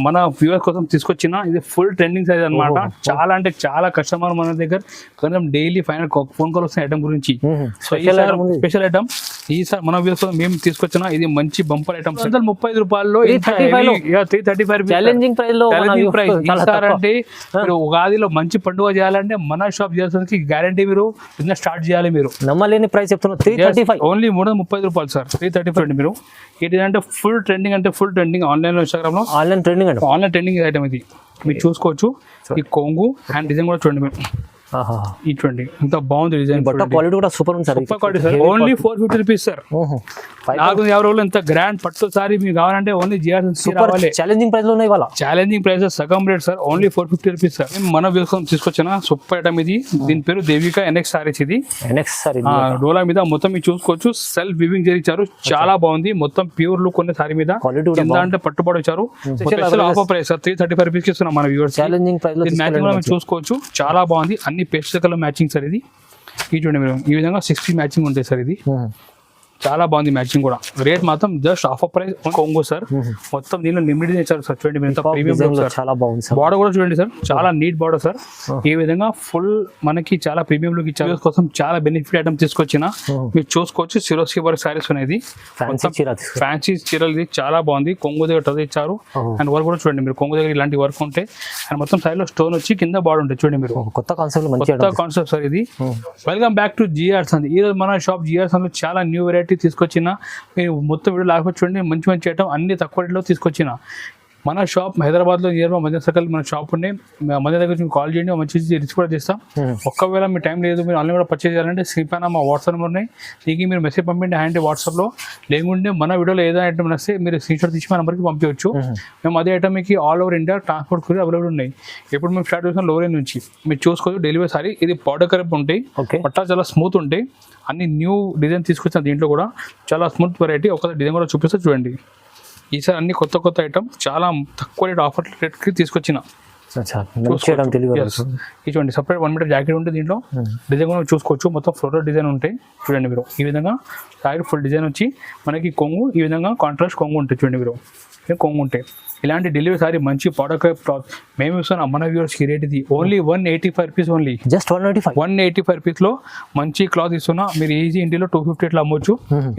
మన వ్యూవర్స్ కోసం తీసుకొచ్చిన ఇది ఫుల్ ట్రెండింగ్ సైజ్ అన్నమాట. చాలా అంటే చాలా కస్టమర్ మన దగ్గర కొంచెం డైలీ ఫైనల్ ఫోన్ కాల్ వస్తున్న ఐటమ్ గురించి. సో స్పెషల్ ఐటమ్ ఈసారి మన వ్యూవర్స్ కోసం మేము తీసుకొచ్చిన ఇది మంచి బంపర్ ఐటమ్. 35 రూపాయల్లో 335 ఛాలెంజింగ్ ప్రైస్ లో అంటే మీరు ఉగాదిలో మంచి పండుగ చేయాలంటే మన షాప్ చేయాల్సిన గ్యారంటీ మీరు బిజినెస్ స్టార్ట్ చేయాలి. మీరు నమ్మలేని ప్రైస్ చెప్తున్నారు 335 ఓన్లీ 335 రూపాయలు సార్. 335 అండి. మీరు ఇది అంటే ఫుల్ ట్రెండింగ్ ఆన్లైన్ లో ఇన్స్టాగ్రామ్ లో ఆన్లైన్ ట్రెండింగ్ ఐటమ్ ఇది మీరు చూసుకోవచ్చు. ఈ కొంగు అండ్ డిజైన్ కూడా చూడండి మీరు. ఈ చూడండి ఇంత బాగుంది డిజైన్. బట్ట క్వాలిటీ కూడా సూపర్ ఉంది sir. Super quality sir. Only 450 rupees sir. 450 రోజులు ఎంత గ్రాండ్ పట్టు సారీ మీకు కావాలంటే ఓన్లీ జిఆర్ఎస్ రావాలి. ఛాలెంజింగ్ ప్రైస్ లో ఉన్నాయి వాళ్ళ. ఛాలెంజింగ్ ప్రైస్ సగం rate sir. Only 450 rupees sir. మన వ్యూసం తీసుకొచ్చిన సూపర్ ఐటమ్ ఇది. దీని పేరు దేవిక NX సారీస్. ఇది NX సారీ డోలా మీద మొత్తం మీరు చూసుకోవచ్చు. సెల్ఫ్ వివింగ్ చేయించారు. చాలా బాగుంది. మొత్తం ప్యూర్ లుక్ ఉన్న సారీ మీద కింద అంటే పట్టుబడి వచ్చారు. ఆఫర్ ప్రైస్ సార్ 335 రూపీస్ ఇస్తున్నాం మన వ్యూవర్స్. ఛాలెంజింగ్ ప్రైస్ లో మ్యాచింగ్ చూసుకోవచ్చు. చాలా బాగుంది. అన్ని పేస్టల్ కలర్ మ్యాచింగ్ సార్. ఇది చూడండి మీరు ఈ విధంగా 60 మ్యాచింగ్ ఉంటాయి సార్. ఇది చాలా బాగుంది మ్యాచింగ్ కూడా. రేట్ మాత్రం జస్ట్ ఆఫర్ ప్రైస్ కొంగు సార్. మొత్తం దీనిలో లిమిటెడ్ ఇచ్చారు సార్. చూడండి మీరు ప్రీమియం చాలా బాగుంది సార్. బార్డర్ కూడా చూడండి సార్. చాలా నీట్ బార్డర్ సార్. ఈ విధంగా ఫుల్ మనకి చాలా ప్రీమియం లుక్ ఇచ్చారు. కోసం చాలా బెనిఫిట్ ఐటమ్ తీసుకొచ్చిన మీరు చూసుకోవచ్చు. సిరోస్కి వర్క్ సారీస్ ఉన్నాయి. ఫ్యాన్సీ చీరలు. ఇది చాలా బాగుంది. కొంగు దగ్గర టచ్ ఇచ్చారు. అండ్ వర్క్ కూడా చూడండి మీరు. కొంగు దగ్గర ఇలాంటి వర్క్ ఉంటాయి. అండ్ మొత్తం సైడ్ లో స్టోన్ వచ్చి కింద బార్డర్ ఉంటాయి. చూడండి మీరు. కొత్త కాన్సెప్ట్ సార్ ఇది. వెల్కమ్ బ్యాక్ టు జిఆర్స్ అండి. ఈ రోజు మన షాప్ జిఆర్స్ లో చాలా న్యూ వెరైటీ తీసుకొచ్చిన. మీరు మొత్తం వీడియో లాగొచ్చు చూడండి. మంచి మంచి ఐటమ్ అన్ని తక్కువ రేట్లో తీసుకొచ్చిన. మన షాప్ హైదరాబాద్లో నియర్ బై మధ్య సర్కిల్ మన షాప్ ఉండే. మధ్య దగ్గర మీకు కాల్ చేయండి. మంచి రిచ్ కూడా చేస్తాం. ఒక్కవేళ మీ టైం లేదు మీరు ఆన్లైన్ కూడా పర్చేజ్ చేయాలంటే స్క్రీన్ పైన మా వాట్సాప్ నెంబర్ ఉన్నాయి. దీనికి మీరు మెసేజ్ పంపించండి హ్యాండ్ వాట్సాప్లో. లేకుంటే మన వీడియోలో ఏదైనా ఐటమ్ వస్తే మీరు స్క్రీన్ షాట్ తీసి మా నెంబర్కి పంపించవచ్చు. మేము అదే ఐటమ్ మీకు ఆల్ ఓవర్ ఇండియా ట్రాన్స్పోర్ట్ కూడా అవైలబుల్ ఉన్నాయి. ఇప్పుడు మేము స్టార్ట్ చేసిన లోరేన్ నుంచి మీరు చూసుకోవచ్చు. డెలివరీ సారీ ఇది పౌడర్ కరెక్ట్ ఉంటాయి. పట్టా చాలా స్మూత్ ఉంటాయి. అన్ని న్యూ డిజైన్ తీసుకొచ్చిన దీంట్లో కూడా చాలా స్మూత్ వెరైటీ. ఒక డిజైన్ కూడా చూపిస్తే చూడండి. ఈసారి అన్ని కొత్త ఐటమ్ చాలా తక్కువ రేట్ ఆఫర్ రేట్కి తీసుకొచ్చిన. చూడండి సపరేట్ 1 మీటర్ జాకెట్ ఉంటే దీంట్లో డిజైన్ కూడా చూసుకోవచ్చు. మొత్తం ఫ్లోరల్ డిజైన్ ఉంటాయి. చూడండి మీరు ఈ విధంగా సారీ ఫుల్ డిజైన్ వచ్చి మనకి కొంగు ఈ విధంగా కాంట్రాస్ట్ కొంగు ఉంటాయి. చూడండి మీరు కొంగు ఉంటాయి. ఇలాంటి డెలివరీ సారీ మంచి ప్రోడక్ట్ క్లాత్ మేము ఇస్తున్నాం మన వ్యూవర్స్కి. రేట్ ఇది ఓన్లీ 185 రూపీస్. ఓన్లీ జస్ట్ 185 రూపీస్లో మంచి క్లాత్ ఇస్తున్నా. మీరు ఈజీ ఇంటిలో 250 ఇట్లా అమ్మొచ్చు.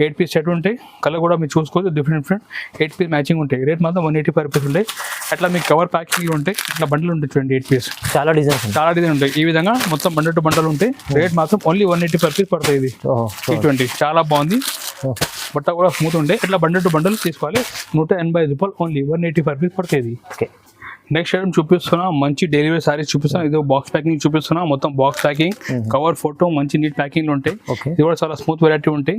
8 పీస్ సెట్ ఉంటాయి. కలర్ కూడా మీరు చూసుకోవచ్చు. డిఫరెంట్ 8 పీస్ మ్యాచింగ్ ఉంటాయి. రేట్ మాత్రం 185 రూపీస్ ఉంటాయి. అట్లా మీకు కవర్ ప్యాకింగ్ ఉంటాయి. ఇట్లా బండలు ఉంటాయి. చూడండి 8 పీస్ చాలా డిజైన్ ఉంటాయి. ఈ విధంగా మొత్తం బండల్ టు బండలు ఉంటాయి. రేట్ మాత్రం ఓన్లీ 185 రూపీస్ పడుతుంది. ఇది 220 చాలా బాగుంది. బట్ట కూడా స్మూత్ ఉంటాయి. ఇట్లా బండల్ టు బండల్ తీసుకోవాలి. 185 రూపాయలు ఓన్లీ 185 రూపీస్ పడుతుంది. నెక్స్ట్ ఐటమ్ చూపిస్తున్నా. మంచి డెలివరీ సారీస్ చూపిస్తున్నా. ఇది బాక్స్ ప్యాకింగ్ చూపిస్తున్నా. మొత్తం బాక్స్ ప్యాకింగ్ కవర్ ఫోటో మంచి నీట్ ప్యాకింగ్లు ఉంటాయి. ఇది కూడా చాలా స్మూత్ వెరైటీ ఉంటాయి.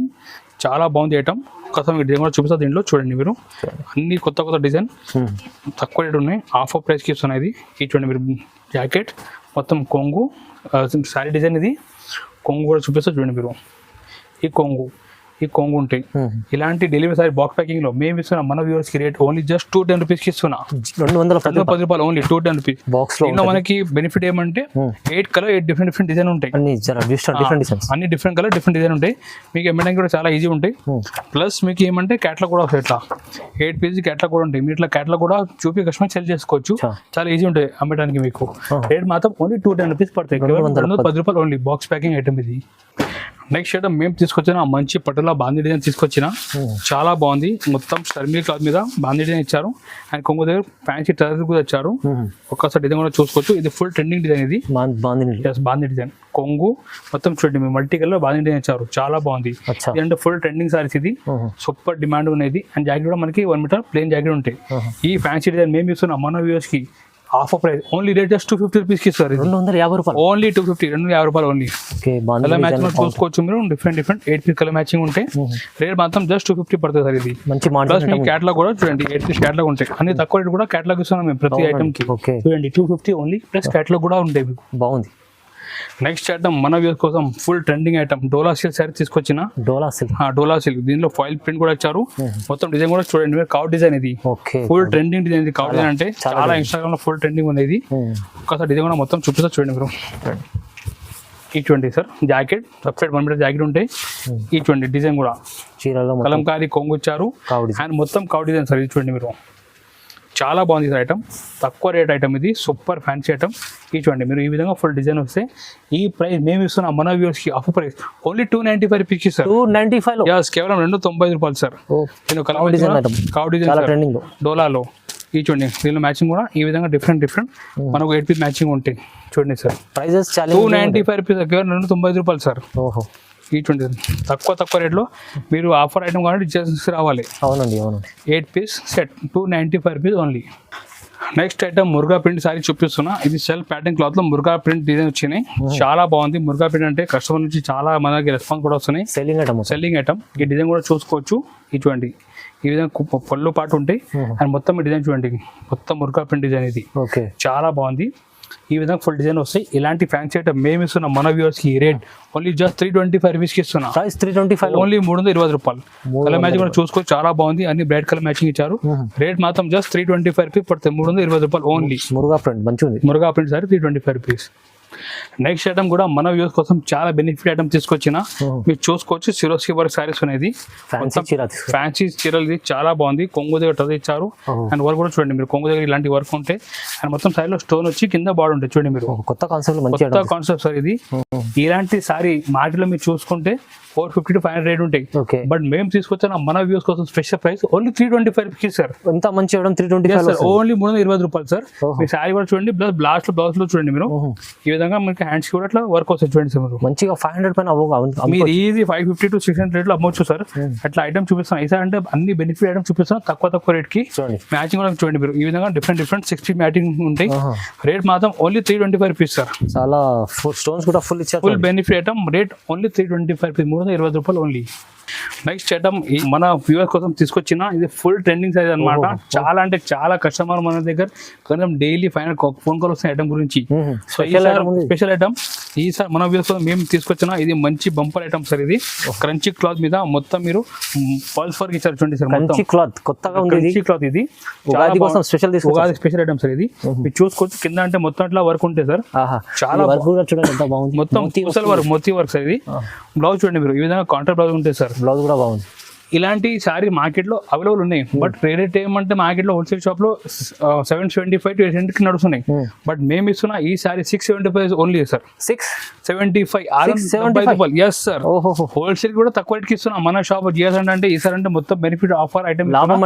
చాలా బాగుంది ఐటమ్. ఒకసారి మీకు డిజైన్ కూడా చూపిస్తా. దీంట్లో చూడండి మీరు అన్ని కొత్త డిజైన్ తక్కువ రేట్ ఉన్నాయి. ఆఫర్ ప్రైస్కి ఇస్తున్నాయి. ఇది చూడండి మీరు జాకెట్ మొత్తం కొంగు సారీ డిజైన్. ఇది కొంగు కూడా చూపిస్తా. చూడండి మీరు ఈ కొంగు ఉంటాయి. ఇలాంటి డెలివరీ సారీ బాక్స్ ప్యాకింగ్ లో మేము ఇస్తున్నాం మన వ్యూవర్స్ కి. రేట్ ఓన్లీ జస్ట్ 210 రూపీస్ కి ఇస్తున్నా. 210 రూపాయలు ఓన్లీ 210 రూపీస్ బాక్స్ లో. మనకి బెనిఫిట్ ఏమంటే 8 కలర్ 8 డిఫరెంట్ డిజైన్ ఉంటాయి. అన్ని డిఫరెంట్ కలర్ డిఫరెంట్ డిజైన్ ఉంటాయి. మీకు అమ్మడానికి కూడా చాలా ఈజీ ఉంటాయి. ప్లస్ మీకు ఏమంటే క్యాట్లాగ్ కూడా వస్తాయి. ఇట్లా 8 పీస్ క్యాట్లాగ్ కూడా ఉంటాయి. మీరు ఇట్లా క్యాట్లాగ్ కూడా చూపి కస్టమర్ సెల్ చేసుకోవచ్చు. చాలా ఈజీ ఉంటాయి అమ్మడానికి మీకు. రేట్ మాత్రం ఓన్లీ 210 రూపీస్ పడతాయి. 210 రూపాయలు ఓన్లీ బాక్స్ ప్యాకింగ్ ఐటమ్ ఇది. నెక్స్ట్ ఐటమ్ మేము తీసుకొచ్చిన మంచి పట్టులో బాందీ డిజైన్ తీసుకొచ్చిన. చాలా బాగుంది. మొత్తం స్టర్మీ క్లాత్ మీద బాందీ డిజైన్ ఇచ్చారు. అండ్ కొంగు దగ్గర ఫ్యాన్సీ టర్స్ కూడా ఇచ్చారు. ఒక్కసారి డిజైన్ కూడా చూసుకోవచ్చు. ఇది ఫుల్ ట్రెండింగ్ డిజైన్. ఇది బాందీ డిజైన్ కొంగు మొత్తం చూడండి మీరు మల్టీ కలర్ బాందీ డిజైన్ ఇచ్చారు. చాలా బాగుంది. ఇదంటే ఫుల్ ట్రెండింగ్ సారీస్. ఇది సూపర్ డిమాండ్ ఉన్నది. అండ్ జాకెట్ కూడా మనకి 1 మీటర్ ప్లేన్ జాకెట్ ఉంటాయి. ఈ ఫ్యాన్సీ డిజైన్ మేము ఇస్తున్నాం మన వ్యూవర్స్ కి. Offer price only rate just 250 rupees కి ఇస్తారు. 250 రూపాయలు ఓన్లీ 250 రూపాయలు ఓన్లీ. కలర్ మ్యాచింగ్ చూసుకోవచ్చు మీరు. డిఫరెంట్ 8 పీస్ కలర్ మ్యాచింగ్ ఉంటాయి. రేట్ మాత్రం జస్ట్ 250 పడుతుంది సార్. ఇది ప్లస్ మీ క్యాటలాగ్ కూడా చూడండి 8 పీస్ క్యాటలాగ్ ఉంటాయి. అన్ని తక్కువ రేట్ కూడా క్యాటలాగ్ ఇస్తున్నాం మేము ప్రతి ఐటమ్ కి. చూడండి 250 ఓన్లీ. ప్లస్ క్యాటలాగ్ కూడా ఉంటాయి మీకు. బాగుంది. నెక్స్ట్ ఐటమ్ మన వ్యూవర్స్ కోసం ఫుల్ ట్రెండింగ్ ఐటమ్ డోలా సిల్క్ సారీ తీసుకొచ్చిన. డోలా సిల్క్ దీనిలో ఫాయిల్ ప్రింట్ కూడా ఇచ్చారు. మొత్తం డిజైన్ కూడా చూడండి మీరు. కౌ డిజైన్ ఇది ఫుల్ ట్రెండింగ్ డిజైన్. ఇది కౌ డిజైన్ అంటే చాలా ఇన్స్టాగ్రామ్ లో ఫుల్ ట్రెండింగ్ ఉంది. ఒకసారి డిజైన్ కూడా మొత్తం చూపిస్తా చూడండి మీరు. ఈ sir jacket separate 1 metre jacket ఉంటాయి. ఈ డిజైన్ కూడా కలంకారీ కొంగు ఇచ్చారు. అండ్ మొత్తం కౌ డిజైన్ సార్. ఇది చూడండి మీరు చాలా బాగుంది సార్ ఐటమ్, తక్కువ రేట్ ఐటమ్ ఇది, సూపర్ ఫ్యాన్సీ ఐటమ్. ఈ చూడండి మీరు ఈ విధంగా ఫుల్ డిజైన్ వస్తే ఈ ప్రైస్ మేము ఇస్తున్నాం మన వ్యూవర్స్కి ఆఫర్ ప్రైస్ ఓన్లీ 295 రూపీస్కి సార్. 295 లో కేవలం 290 రూపాయలు సార్. నేను కావ్ డిజైన్ ఐటమ్ కావ్ చాలా డిజైన్ ట్రెండింగ్. డోలాలో ఈ చూడండి దీనిలో మ్యాచింగ్ కూడా ఈ విధంగా డిఫరెంట్ మనకు 8 పీస్ మ్యాచింగ్ ఉంటాయి. చూడండి సార్ ప్రైజెస్ చాలా 295 రూపీస్, కేవలం 290 రూపాయలు సార్. ఓహో ఈ చూడండి తక్కువ రేట్లో మీరు ఆఫర్ ఐటమ్ కాబట్టి చేసి రావాలి. అవునండి 8 piece set 295 rupees only. Next item Muruga print sari చూపిస్తున్నా. ఇది సెల్ఫ్ ప్యాటర్న్ క్లాత్ లో మురుగా ప్రింట్ డిజైన్ వచ్చినాయి. చాలా బాగుంది. మురుగా ప్రింట్ అంటే కస్టమర్ నుంచి చాలా మనకి రెస్పాన్స్ కూడా వస్తున్నాయి. Selling item. ఈ డిజైన్ కూడా చూసుకోవచ్చు. ఇది చూడండి ఈ విధంగా పళ్ళు పాటు ఉంటాయి అండ్ మొత్తం ఈ డిజైన్ చూడండి మొత్తం మురుగా ప్రింట్ డిజైన్ ఇది చాలా బాగుంది. ఈ విధంగా ఫుల్ డిజైన్ వస్తాయి. ఇలాంటి ఫ్యాన్సీ ఐటమ్ మేము ఇస్తున్నాం మన వ్యూవర్స్ కి. రేట్ ఓన్లీ జస్ట్ 325 రూపీస్ కి ఇస్తున్నాం. ప్రైస్ 325 ఓన్లీ 320 రూపాయలు. కలర్ మ్యాచింగ్ కూడా చూసుకోవచ్చు చాలా బాగుంది. అన్ని బ్రైట్ కలర్ మ్యాచింగ్ ఇచ్చారు. రేట్ మాత్రం జస్ట్ 325 రూపీస్ పడుతుంది. 320 రూపాయలు ఓన్లీ. మురుగా ప్రింట్ మంచిది. Muruga print sorry 325 rupees. Next item కూడా మన వ్యూస్ కోసం చాలా బెనిఫిట్ ఐటమ్ తీసుకొచ్చిన మీరు చూసుకోవచ్చు. సిరోస్కి వర్క్ సారీస్ అనేది ఫ్యాన్సీ చీరలు. ఇది చాలా బాగుంది. కొంగు దగ్గర టచ్ ఇచ్చారు అండ్ వర్క్ కూడా చూడండి మీరు. కొంగు దగ్గర ఇలాంటి వర్క్ ఉంటాయి అండ్ మొత్తం సారీలో స్టోన్ వచ్చి కింద బార్డర్ ఉంటాయి. చూడండి మీరు కొత్త కాన్సెప్ట్ సార్ ఇది. ఇలాంటి సారీ మార్కెట్ లో మీరు చూసుకుంటే 450 to 500 రేట్ ఉంటాయి. బట్ మేము తీసుకొచ్చిన మన వ్యూస్ కోసం special price only 325 rupees sir. ఎంత మంచి 325 ఓన్లీ 320 రూపాయలు సార్. మీ సారీ కూడా చూడండి ప్లస్ బ్లాస్ట్ బ్లౌజ్ లో చూడండి మీరు ఈ విధంగా మీకు హ్యాండ్స్ కూడా అట్లా వర్క్ వస్తుంది. చూడండి సార్ మీరు మంచిగా 500 పైన మీరు ఈజీ 550 to 600 రేట్ లో అమ్మొచ్చు సార్. అట్లా ఐటమ్ చూపిస్తాం. ఈసారి అంటే అన్ని బెనిఫిట్ ఐటమ్ చూపిస్తాం తక్కువ రేట్ కి. మ్యాచింగ్ కూడా చూడండి మీరు ఈ విధంగా డిఫరెంట్ 60 మ్యాచింగ్ ఉంటాయి. రేట్ మాత్రం ఓన్లీ 325 రూపీస్ సార్. చాలా స్టోన్స్ కూడా ఫుల్ ఇచ్చారు. Full benefit item. Rate only 325 rupees. 320 రూపాయలు ఓన్లీ. నెక్స్ట్ ఐటమ్ మన వ్యూవర్స్ కోసం తీసుకొచ్చిన ఇది ఫుల్ ట్రెండింగ్ సైజ్ అనమాట. చాలా అంటే చాలా కస్టమర్ మన దగ్గర కొంచెం డైలీ ఫైనల్ ఫోన్ కాల్ వస్తున్న ఐటమ్ గురించి. స్పెషల్ ఐటమ్ ఈసారి మన వ్యూవర్స్ కోసం మేము తీసుకొచ్చిన ఇది మంచి బంపర్ ఐటమ్ సార్. ఇది క్రంచీ క్లాత్ మీద మొత్తం మీరు పల్స్ వర్క్ ఇచ్చారు. చూడండి సార్ మొత్తం క్లాత్ కొత్తగా ఉంది. క్రంచీ క్లాత్ ఇది ఉగాది కోసం special Ugadi special item sir. ఇది మీరు చూసుకోవచ్చు. కింద అంటే మొత్తం అట్లా వర్క్ ఉంటాయి సార్. చాలా చూడండి ఎంత బాగుంది. మొత్తం మోతీ వర్క్ సార్. ఇది బ్లౌజ్ చూడండి మీరు ఈ విధంగా కాంట్రా బ్లౌజ్ ఉంటాయి సార్. బ్లౌజ్ కూడా బాగుంది. ఇలాంటి సారీ మార్కెట్ లో అవైలబుల్ ఉన్నాయి. బట్ రేట్ ఏమంటే మార్కెట్ లో హోల్సేల్ షాప్ లో 775 to 800 నడుస్తున్నాయి. బట్ మేము ఇస్తున్న ఈ sari 675 only sir. 675 yes sir. Wholesale కూడా తక్కువ రేట్కి ఇస్తున్నాం మన షాప్. జిఎస్ అంటే ఈసారి అంటే మొత్తం బెనిఫిట్ ఆఫర్ ఐటమ్, లాభం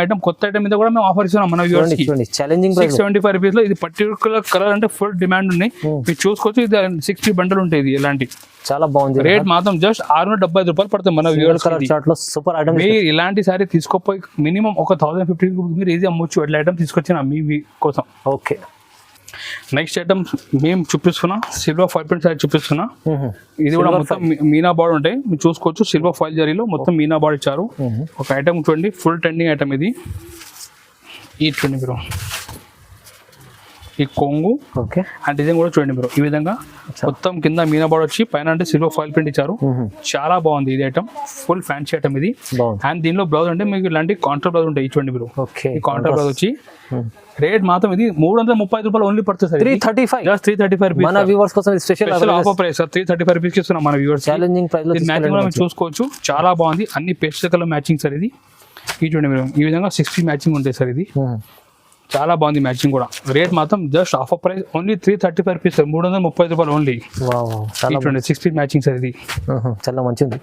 ఐటమ్, కొత్త ఐటమ్ మీద కూడా మేము ఆఫర్ ఇస్తున్నాం మన వ్యూవర్స్ కి. 675 రూపీస్ లో ఇది పర్టికులర్ కలర్ అంటే ఫుల్ డిమాండ్ ఉన్నాయి. మీరు చూసుకోవచ్చు. ఇది 60 బండల్ ఉంటాయి. ఇది ఇలాంటి చాలా బాగుంది. రేట్ మాత్రం జస్ట్ 675 రూపాయలు పడుతుంది మన వ్యూవర్స్ కి. Super item. మీరు ఇలాంటి సారీ తీసుకోపోయి మినిమం ఒక 1050 మీరు ఈజీ అమ్మొచ్చు. అట్లా ఐటమ్ తీసుకొచ్చిన మీ కోసం. ఓకే నెక్స్ట్ ఐటమ్ మేము చూపిస్తున్నా సిల్వర్ ఫాయిల్ ప్రింట్ సారీ చూపిస్తున్నా. ఇది కూడా మొత్తం మీనా బార్డర్ ఉంటాయి. మీరు చూసుకోవచ్చు. సిల్వర్ ఫాయిల్ జరీలో మొత్తం మీనా బార్డర్ ఇచ్చారు. ఒక ఐటమ్ చూడండి ఫుల్ ట్రెండింగ్ ఐటమ్ ఇది. ఈ చూడండి మీరు ఈ కొంగు అండ్ డిజైన్ కూడా చూడండి మీరు ఈ విధంగా మొత్తం కింద మీనా బార్డర్ వచ్చి పైన అంటే సిల్వర్ ఫాయిల్ ప్రింట్ ఇచ్చారు. చాలా బాగుంది ఇది ఐటమ్. ఫుల్ ఫ్యాన్సీ ఐటమ్ ఇది. అండ్ దీనిలో బ్లౌజ్ అంటే మీకు ఇలాంటి కాంట్రా బ్లౌజ్ ఉంటాయి. చూడండి మీరు ఈ కాంట్రా బ్లౌజ్ వచ్చి రేట్ మాత్రం ఇది 335 రూపాయలు ఓన్లీ పడుతుంది సార్. 335 రూపీస్ మన వ్యూవర్స్ కోసం special offer price sir. 335 rupees కి ఇస్తున్నాం మన వ్యూవర్స్. ఛాలెంజింగ్ ప్రైస్ లో మ్యాచింగ్ కూడా చూసుకోవచ్చు. చాలా బాగుంది. అన్ని పేస్టల్ కలర్ మ్యాచింగ్ సార్. ఇది చూడండి మీరు ఈ విధంగా 60 మ్యాచింగ్ ఉంటాయి సార్. ఇది చాలా బాగుంది మ్యాచింగ్ కూడా. రేట్ మాత్రం just offer price only 335 rupees sir. 330 రూపాయలు ఓన్లీ. 60 matching sir. ఇది చాలా మంచిది.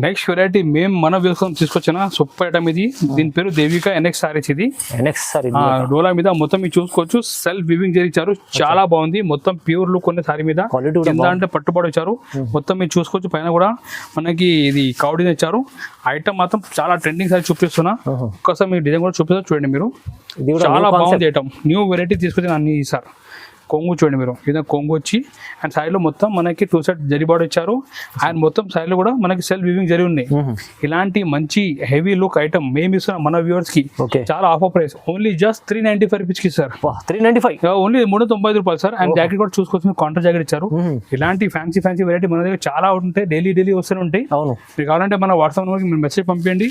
నెక్స్ట్ వెరైటీ మేము మన వ్యూస్ కోసం తీసుకొచ్చిన సూపర్ ఐటమ్ ఇది. దీని పేరు దేవిక NX సారీస్. ఇది డోలా మీద మొత్తం మీరు చూసుకోవచ్చు. సెల్ఫ్ వివింగ్ చేయించారు. చాలా బాగుంది. మొత్తం ప్యూర్ లుక్ ఉన్న సారీ మీద కింద అంటే పట్టుబడి ఇచ్చారు. మొత్తం మీరు చూసుకోవచ్చు. పైన కూడా మనకి ఇది కౌడీని ఇచ్చారు. ఐటమ్ మాత్రం చాలా ట్రెండింగ్ సారీ చూపిస్తున్నా. ఒక్కసారి మీరు డిజైన్ కూడా చూపిస్తారు. చూడండి మీరు చాలా బాగుంది ఐటమ్. న్యూ వెరైటీ తీసుకొచ్చిన అన్ని సార్. కొంగు చూడండి మీరు ఇది కొంగు వచ్చి అండ్ సైడ్లో మొత్తం మనకి 2 సెట్ జరీ బార్డర్ ఇచ్చారు. అండ్ మొత్తం సైడ్లో కూడా మనకి సెల్ఫ్ వివింగ్ జరీ ఉన్నాయి. ఇలాంటి మంచి హెవీ లుక్ ఐటమ్ మేము ఇస్తున్నాం మన వ్యూవర్స్ కి. చాలా offer price only just 395 rupees కి సార్. 395 ఓన్లీ 395 రూపాయలు సార్. అండ్ జాకెట్ కూడా చూసుకోవచ్చు. కాంట్రా జాకెట్ ఇచ్చారు. ఇలాంటి ఫ్యాన్సీ వెరైటీ మన దగ్గర చాలా ఉంటాయి. డైలీ వస్తూనే ఉంటాయి. మీరు కావాలంటే మన వాట్సాప్ నెంబర్కి మీరు మెసేజ్ పంపించండి.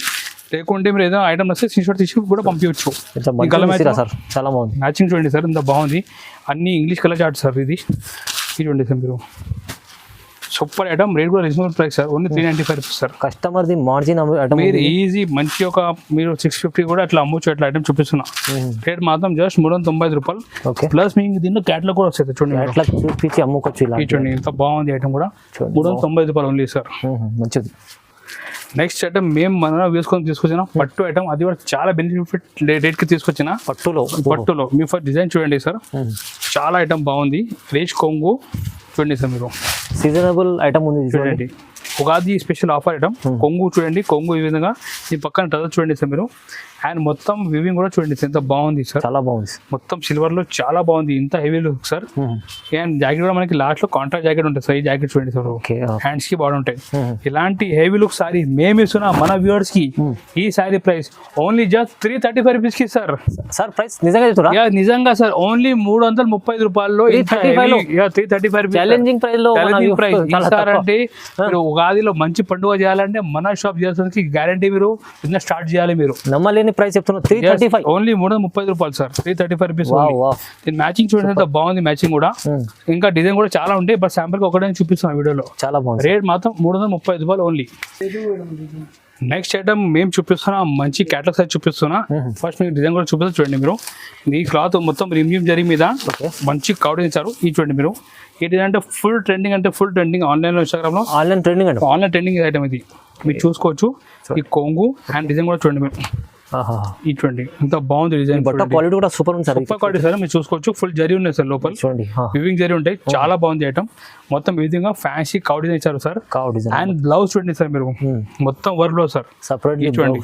లేకుంటే మీరు ఏదైనా ఐటమ్ వస్తే స్క్రీన్షాట్ తీసి కూడా పంపించవచ్చు. చాలా బాగుంది. మ్యాచింగ్ చూడండి సార్. ఇంత బాగుంది. అన్ని ఇంగ్లీష్ కలర్ చార్ట్ సార్. ఇది చూడండి సార్ మీరు సూపర్ ఐటమ్, రేట్ కూడా reasonable price sir, only 395 rupees sir. Customer the margin మీరు ఈజీ మంచి ఒక మీరు 650 కూడా అట్లా అమ్మొచ్చు, అట్లా ఐటమ్ చూపిస్తున్నా. రేట్ మాత్రం జస్ట్ 395 రూపాయలు. ఓకే, ప్లస్ మీకు దీంట్లో క్యాట్లాగ్ కూడా వస్తుంది చూడండి. అట్లా చూపించి అమ్ముకోవచ్చు ఇలా. చూడండి ఎంత బాగుంది ఐటమ్ కూడా, 395 రూపాయలు ఓన్లీ సార్. మంచిది. నెక్స్ట్ ఐటమ్ మేము మన వేసుకొని తీసుకొచ్చిన పట్టు ఐటమ్, అది కూడా చాలా బెనిఫిట్ రేట్ కి తీసుకొచ్చిన పట్టులో. మీ ఫస్ట్ డిజైన్ చూడండి సార్, చాలా ఐటమ్ బాగుంది. రేష్ కొంగు చూడండి సార్, మీరు సీజనబుల్ ఐటమ్ ఉంది చూడండి. ఉగాది స్పెషల్ ఆఫర్ ఐటమ్ కొంగు చూడండి. కొంగు ఈ విధంగా ఈ పక్కన టజల్ చూడండి సార్ మీరు. అండ్ మొత్తం వివింగ్ కూడా చూడండి సార్, ఎంత బాగుంది సార్, చాలా బాగుంది. మొత్తం సిల్వర్ లో చాలా బాగుంది, ఇంత heavy look sir. And jacket కూడా మనకి లాస్ట్ లో కాంట్రాక్ట్ జాకెట్ ఉంటుంది సార్. ఈ జాకెట్ చూడండి సార్, హ్యాండ్స్ కి బాగా ఉంటాయి. ఇలాంటి హెవీ లుక్ సారీ మేము ఇస్తున్నా మన వ్యూవర్స్ కి. ఈ sorry price only just 335 rupees కి సార్. సార్ ప్రైస్ నిజంగా చెప్తారా? నిజంగా సార్, ఓన్లీ 335 రూపాయల్లో 335 ఛాలెంజింగ్ ప్రైస్ లో సార్. అంటే మీరు ఉగాదిలో మంచి పండుగ చేయాలంటే మన షాప్ చేయాల్సిన గ్యారంటీ, మీరు బిజినెస్ స్టార్ట్ చేయాలి. మీరు నమ్మలేని ప్రైస్ చెప్తున్నా, 335 ఓన్లీ 335 రూపాయలు సార్, 335 రూపీస్. దీని మ్యాచింగ్ చూడండి ఎంత బాగుంది, మ్యాచింగ్ కూడా. ఇంకా డిజైన్ కూడా చాలా ఉంటాయి, బట్ శాంపుల్ కి ఒకటే చూపిస్తాం వీడియోలో. చాలా బాగుంది. రేట్ మాత్రం 335 రూపాయలు ఓన్లీ. నెక్స్ట్ ఐటమ్ మేము చూపిస్తున్నా, మంచి క్యాటలాగ్ సైజ్ చూపిస్తున్నా. ఫస్ట్ మీకు డిజైన్ కూడా చూపిస్తా చూడండి మీరు. ఈ క్లాత్ మొత్తం రిమ్యూమ్ జరీ మీద మంచి కౌడింగ్ ఇచ్చారు. ఈ చూడండి మీరు, ఈ డిజైన్ అంటే ఫుల్ ట్రెండింగ్, అంటే ఫుల్ ట్రెండింగ్ ఆన్లైన్ లో, ఇన్స్టాగ్రామ్ లో ఆన్లైన్ ట్రెండింగ్ ఐటమ్ ఇది. మీరు చూసుకోవచ్చు. ఈ కొంగు అండ్ డిజైన్ కూడా చూడండి మీరు. ఈ చూడండి ఎంత బాగుంది డిజైన్, క్వాలిటీ కూడా సూపర్ ఉంది సార్. సూపర్ క్వాలిటీ సార్, మీరు చూసుకోవచ్చు. ఫుల్ జరీ ఉన్నాయి సార్ లోపల, చూడండి వివింగ్ జరీ ఉంటాయి. చాలా బాగుంది ఐటమ్. మొత్తం ఈ విధంగా ఫ్యాన్సీ కౌ డిజైన్ ఇచ్చారు సార్. అండ్ బ్లౌజ్ చూడండి సార్ మీరు, మొత్తం వర్క్ బ్లౌజ్ సార్. సపరేట్ చూడండి.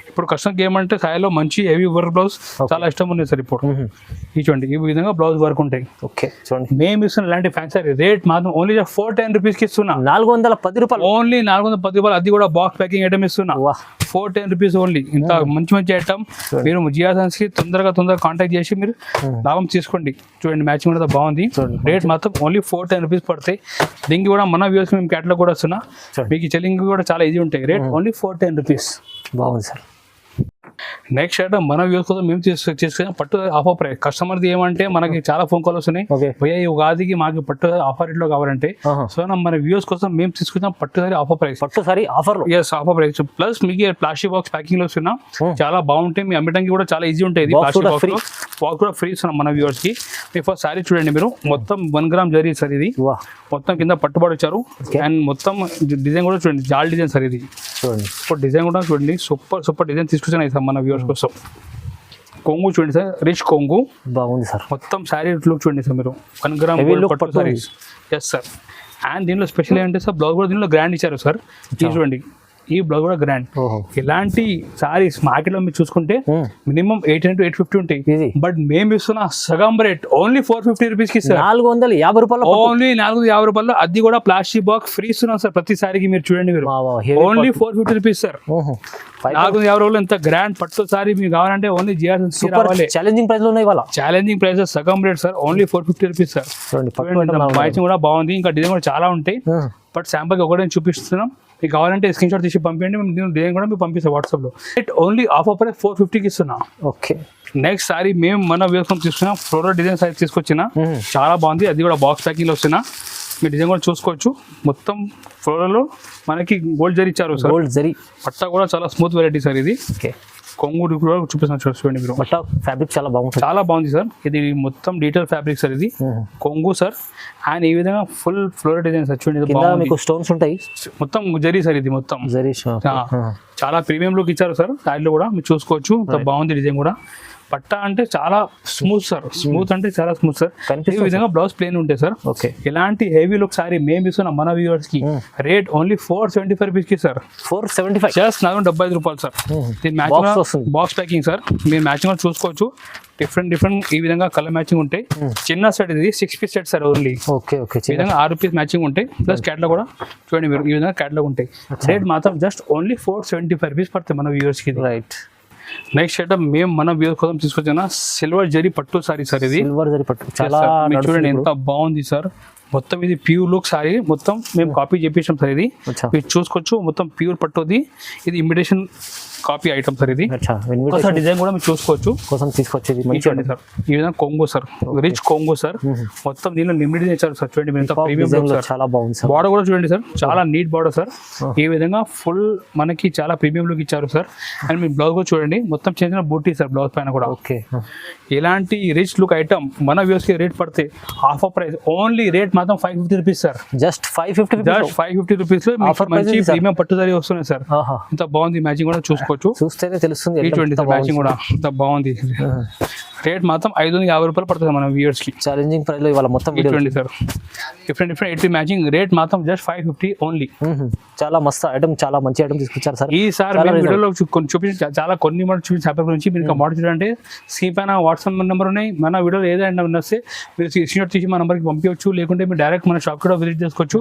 ఇప్పుడు కస్టమర్కి ఏమంటే సాయిలో మంచి హెవీ వర్క్ బ్లౌజ్ చాలా ఇష్టం ఉంది సార్. ఇప్పుడు ఈ చూడండి, ఈ విధంగా బ్లౌజ్ వర్క్ ఉంటాయి. ఓకే చూడండి, మేము ఇస్తున్న ఇలాంటి ఫ్యాన్సీ రేట్ మాత్రం ఓన్లీ 410 రూపీస్ కి ఇస్తున్నా. 410 రూపాయలు ఓన్లీ 410 రూపాయలు. అది కూడా బాక్స్ ప్యాకింగ్ ఐటమ్ ఇస్తున్నా. 410 రూపీస్ ఓన్లీ. ఇంత మంచి ఐటమ్. మీరు జియాసన్స్ కి తొందరగా కాంటాక్ట్ చేసి మీరు లాభం తీసుకోండి. చూడండి మ్యాచింగ్ కూడా బాగుంది. రేట్ మాత్రం ఓన్లీ 410 రూపీస్ పడతాయి. దీనికి కూడా మన వ్యూస్ మేము క్యాటలాగ్ కూడా వస్తున్నా. మీకు చెల్లింగ్ కూడా చాలా ఈజీ ఉంటాయి. Rate only 410 rupees. బాగుంది సార్. నెక్స్ట్ ఐటమ్ మన వ్యూస్ కోసం మేము తీసుకున్నాం పట్టు ఆఫర్ ప్రైస్. కస్టమర్ది ఏమంటే మనకి చాలా ఫోన్ కాల్ వస్తున్నాయి, భయ్యా ఈ ఉగాదికి మాకు పట్టు ఆఫర్ రేట్లో కావాలంటే. సో మన వ్యూస్ కోసం మేము తీసుకున్నాం పట్టు సారీ ఆఫర్ ప్రైస్. పట్టు sari offer, yes offer price. Plus మీకు ప్లాస్టిక్ బాక్స్ ప్యాకింగ్ లో వస్తున్నాం. చాలా బాగుంటాయి, మీ అమ్మటానికి కూడా చాలా ఈజీ ఉంటుంది. ప్లాస్టిక్ బాక్స్ కూడా ఫ్రీ ఇస్తున్నాం మన వ్యూవర్స్ కి. మీ ఫస్ట్ సారీ చూడండి మీరు, మొత్తం 1 గ్రామ్ జరీ సార్ ఇది. మొత్తం కింద పట్టుబడి వచ్చారు. అండ్ మొత్తం డిజైన్ కూడా చూడండి, జాల్ డిజైన్ సార్ ఇది. చూడండి ఇప్పుడు డిజైన్ కూడా చూడండి, సూపర్ డిజైన్ తీసుకొచ్చాను సార్ మన వ్యూవర్స్ కోసం. కొంగు చూడండి సార్, రిచ్ కొంగు బాగుంది సార్. మొత్తం శారీ లుక్ చూడండి సార్ మీరు, 1 గ్రామ్ పట్టు సారీస్. Yes sir. అండ్ దీనిలో స్పెషల్ ఏంటంటే సార్, బ్లౌజ్ కూడా దీనిలో గ్రాండ్ ఇచ్చారు సార్. ఇది చూడండి, ఈ బ్లౌజ్ కూడా గ్రాండ్. ఇలాంటి సారీస్ మార్కెట్ లో మీరు చూసుకుంటే మినిమం 800 to 850 ఉంటాయి. బట్ మేము ఇస్తున్న సగం రేట్ ఓన్లీ 450 రూపీస్ కి సార్. 450 రూపాయలు, ఓన్లీ 450 రూపాయలు. అది కూడా ప్లాస్టిక్ బాక్స్ ఫ్రీ ఇస్తున్నాం సార్ ప్రతి సారీకి. మీరు చూడండి మీరు, ఓన్లీ 450 రూపీస్ సార్. 450 రూపాయలు. ఎంత గ్రాండ్ పట్టు సారీ మీకు కావాలంటే ఓన్లీ జియాసన్స్ రావాలి. ఛాలెంజింగ్ ప్రైస్ లో ఉన్నాయి ఇవాళ. ఛాలెంజింగ్ ప్రైస్ సగం rate sir, only 450 rupees sir. Matching కూడా బాగుంది, ఇంకా డిజైన్ కూడా చాలా ఉంటాయి. బట్ శాంపుల్ ఒకటే చూపిస్తున్నాం. మీకు కావాలంటే స్క్రీన్ షాట్ తీసి పంపించండి, మేము డిజైన్ కూడా మీకు పంపిస్తాం వాట్సాప్ లో. ఓన్లీ ఆఫర్ ప్రైస్ 450కి ఇస్తున్నా. ఓకే. నెక్స్ట్ సారీ మేము మన వేసుకొని తీసుకున్నాం, ఫ్లోరల్ డిజైన్ సారీ తీసుకొచ్చిన. చాలా బాగుంది, అది కూడా బాక్స్ ప్యాకింగ్ లో వస్తున్నా. మీ డిజైన్ కూడా చూసుకోవచ్చు. మొత్తం ఫ్లోరల్ లో మనకి గోల్డ్ జరీ ఇచ్చారు సార్. గోల్డ్ జరీ పట్టా కూడా చాలా స్మూత్ వెరైటీ సార్ ఇది. ఓకే. కొంగు కూడా చూపిస్తాను చూడండి మీరు. బట్ ఫ్యాబ్రిక్ చాలా బాగుంది, చాలా బాగుంది సార్. ఇది మొత్తం డీటెయిల్ ఫ్యాబ్రిక్ సార్ ఇది. కొంగు సార్. అండ్ ఈ విధంగా ఫుల్ ఫ్లోరల్ డిజైన్ సార్ చూడండి, మీకు స్టోన్స్ ఉంటాయి. మొత్తం జరీ సార్ ఇది, మొత్తం జరీ. చాలా ప్రీమియం లుక్ ఇచ్చారు సార్. దాంట్లో కూడా మీరు చూసుకోవచ్చు, బాగుంది డిజైన్ కూడా. పట్టా అంటే చాలా స్మూత్ సార్, స్మూత్ అంటే చాలా స్మూత్ సార్. ఈ విధంగా బ్లౌజ్ ప్లేన్ ఉంటాయి సార్. ఓకే. ఇలాంటి హెవీ లుక్ సారీ మేము ఇస్తున్నాం మన వ్యూవర్స్ కి. రేట్ ఓన్లీ 475 రూపీస్ కి సార్. 475 జస్ట్ 475 రూపాయలు సార్. దీని మ్యాచింగ్ బాక్స్ ప్యాకింగ్ సార్. మీరు మ్యాచింగ్ చూసుకోవచ్చు. డిఫరెంట్ ఈ విధంగా కలర్ మ్యాచింగ్ ఉంటాయి. చిన్న సెట్ ఇది 6 piece set sir only. Okay. ఈ విధంగా 6 పీస్ మ్యాచింగ్ ఉంటాయి. ప్లస్ క్యాట్లాగ్ కూడా చూడండి మీరు, ఈ విధంగా క్యాట్లాగ్ ఉంటాయి. రేట్ మాత్రం జస్ట్ ఓన్లీ 475 రూపీస్ పడుతుంది మన వ్యూవర్స్ కి. రైట్. నెక్స్ట్ ఐటమ్ మేము మన వ్యూవర్స్ కోసం తీసుకొచ్చిన సిల్వర్ జరీ పట్టు సారీ సార్ ఇది. సిల్వర్ జరీ పట్టు చాలా చూడండి ఎంత బాగుంది సార్. మొత్తం ఇది ప్యూర్ లుక్ సారీ మొత్తం మేము కాపీ చేపించాం సార్ ఇది అచ్చా మీరు చూసుకోవచ్చు మొత్తం ప్యూర్ పట్టుది ఇది ఇమిటేషన్ కాపీ ఐటమ్ సార్ ఇది అచ్చా ఒకసారి డిజైన్ కూడా మీరు చూసుకోవచ్చు కోసం తీసుకొచ్చేది మంచి చూడండి సార్ ఈ విధంగా కొంగు సార్ రిచ్ కొంగు సార్ మొత్తం దీనిలో లిమిటెడ్ ఇచ్చారు సార్ చూడండి మీరు ప్రీమియం లుక్ సార్ చాలా బాగుంది సార్ బార్డర్ కూడా చూడండి సార్ చాలా నీట్ బార్డర్ సార్ ఈ విధంగా ఫుల్ మనకి చాలా ప్రీమియం లుక్ ఇచ్చారు సార్ అండ్ మీ బ్లౌజ్ కూడా చూడండి మొత్తం చిన్న బూటీ సార్ బ్లౌజ్ పైన కూడా ఓకే ఇలాంటి రిచ్ లుక్ ఐటమ్ మన వ్యూస్ కి రేట్ పడితే half of price only rate మాత్రం 550 rupees sir just 550 just 550 rupees లో Offer మంచి price ప్రీమియం పట్టుదల వస్తున్నాయి సార్ ఆహా ఇంత బాగుంది మ్యాచింగ్ కూడా చూసుకోవచ్చు చూస్తేనే తెలుస్తుంది ఈ చూడండి సార్ మ్యాచింగ్ కూడా ఇంత బాగుంది రేట్ మాత్రం 550 రూపాయలు పడుతుంది మన వ్యూవర్స్ కి ఛాలెంజింగ్ ప్రైస్ లో ఇవాళ మొత్తం వీడియో చూడండి sir different eighty matching rate మాత్రం జస్ట్ 550 ఓన్లీ చాలా మస్తు ఐటమ్ చాలా మంచి ఐటమ్ తీసుకొచ్చారు సార్ ఈసారి మేము వీడియోలో కొన్ని చూపించి చాలా కొన్ని మోడల్ చూపించి చేపల గురించి మీరు ఇంకా మోడల్ చూడంటే స్క్రీన్ పైన వాట్సాప్ నెంబర్ ఉన్నాయి మన వీడియోలో ఏదైనా వస్తే మీరు స్క్రీన్ తీసి మన నెంబర్కి పంపించవచ్చు లేకుంటే మీరు డైరెక్ట్ మన షాప్ కూడా విజిట్ చేసుకోవచ్చు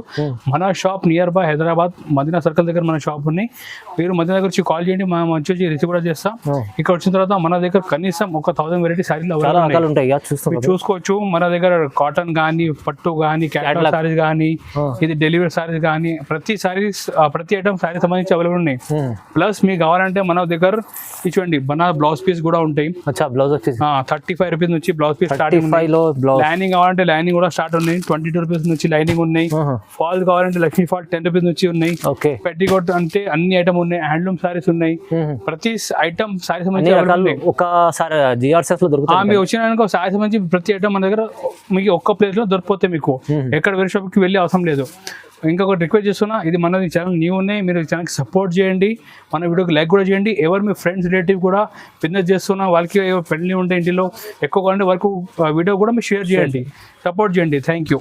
మన shop near by Hyderabad Madina circle దగ్గర మన షాప్ ఉన్నాయి మీరు మదీనా దగ్గర వచ్చి కాల్ చేయండి మనం మంచి వచ్చి రిసీవ్ కూడా చేస్తాం ఇక్కడ వచ్చిన తర్వాత మన దగ్గర కనీసం ఒక 1000 వెరైటీ సారీలు చాలా అవైలబుల్ రకాలు ఉంటాయి చూస్తాం మీరు చూసుకోవచ్చు మన దగ్గర కాటన్ కానీ పట్టు కానీ క్యాటలాగ్ సారీస్ కానీ ఇది డెలివరీ సారీస్ కానీ ప్రతి సారీస్ ప్రతి ఐటమ్ సారీ సంబంధించి అవైలబుల్ ఉన్నాయి ప్లస్ మీకు కావాలంటే మన దగ్గర చూడండి మన బ్లౌజ్ పీస్ కూడా ఉంటాయి అచ్చా బ్లౌజ్ వచ్చేసి 35 రూపీస్ నుంచి బ్లౌజ్ పీస్ స్టార్టింగ్ 35 లో బ్లౌజ్ లైనింగ్ కావాలంటే లైనింగ్ కూడా స్టార్ట్ ఉన్నాయి 22 రూపీస్ నుంచి లైనింగ్ ఉన్నాయి ఫాల్ కావాలంటే లక్ష్మీ ఫాల్ 10 రూపీస్ నుంచి ఉన్నాయి ఓకే పెట్టికోట్ అంటే అన్ని ఐటమ్ ఉన్నాయి హ్యాండ్లూమ్ సారీస్ ఉన్నాయి ప్రతి ఐటమ్ సారీ సంబంధించి ఒకసారి జిఆర్ఎస్ లో దొరుకుతాయి మీరు వచ్చిన సారీ సంబంధించి ప్రతి ఐటమ్ మన దగ్గర మీకు ఒక్క ప్లేస్ లో దొరికిపోతే మీకు ఎక్కడ వేరే షాప్ కి వెళ్ళే అవసరం లేదు ఇంకొకటి రిక్వెస్ట్ చేస్తున్నా ఇది మనది ఛానల్ న్యూ ఉన్నాయి మీరు ఛానల్కి సపోర్ట్ చేయండి మన వీడియోకి లైక్ కూడా చేయండి ఎవరు మీ ఫ్రెండ్స్ రిలేటివ్ కూడా బిజినెస్ చేస్తున్నా వాళ్ళకి పెళ్ళి ఉంటే ఇంటిలో ఎక్కువ కావాలంటే వరకు వీడియో కూడా మీరు షేర్ చేయండి సపోర్ట్ చేయండి థ్యాంక్ యూ